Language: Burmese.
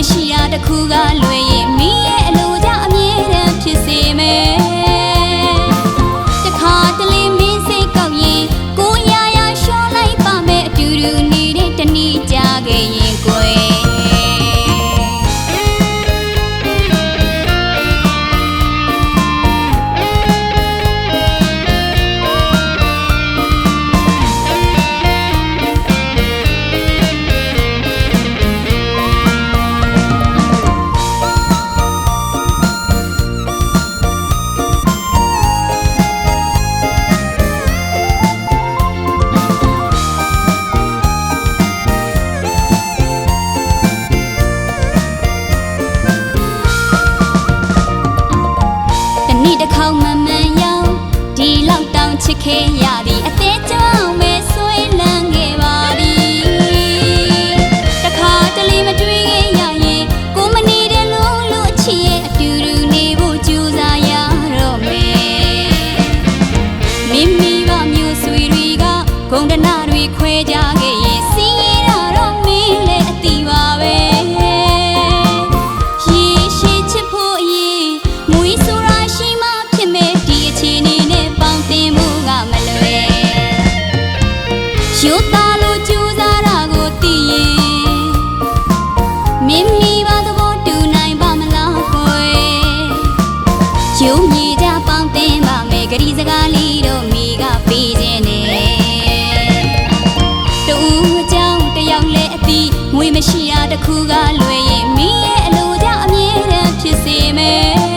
မရှိတာတစ်ခုကလွယ်ရင်မင်းရဲ့အလိုကြောင့်အမြဲတမ်းဖြစ်စေမယ်တခါတလေမင်းစိတ်ကောက်ရင်ကိုရရရှော့လိုက်ပါမယ်အတူတူနေတဲ့တနေ့ကြခဲ့ရင်ကိုယ်တစ်ခေါက်မမှန်ရောက်ဒီလောက်တောင်ချစ်ခဲ့ရသည်အသေးကြောင့်ပဲဆွေးလန်းခဲ့ပါသည်တခါတလေမတွေ့ခဲ့ရရင်ကိုမနေတဲ့လုံးလို့အချစ်ရဲ့အတူတူနေဖို့ကြိုးစားရတော့မယ်မိမိကမျိုးဆွေတွေကဂုဏ်တနာတွေခွဲကြခဲ့ရင်စီးရတော့မင်းလည်းအတီးပါပဲရိုးသားလို့ကြိုးစားတာကိုသိရင်မိမိပါသဘောတူနိုင်ပါမလားခွေကျုံမြည်ကြပေါင်းတင်ပါမယ်ဂရီစကားလေးတော့မိကပေးခြင်းနဲ့တူအကြောင်းတယောက်လဲအသီးငွေမရှိတာတစ်ခုကလွယ်ရင်မင်းရဲ့အလိုကြောင့်အမြဲတမ်းဖြစ်စေမယ်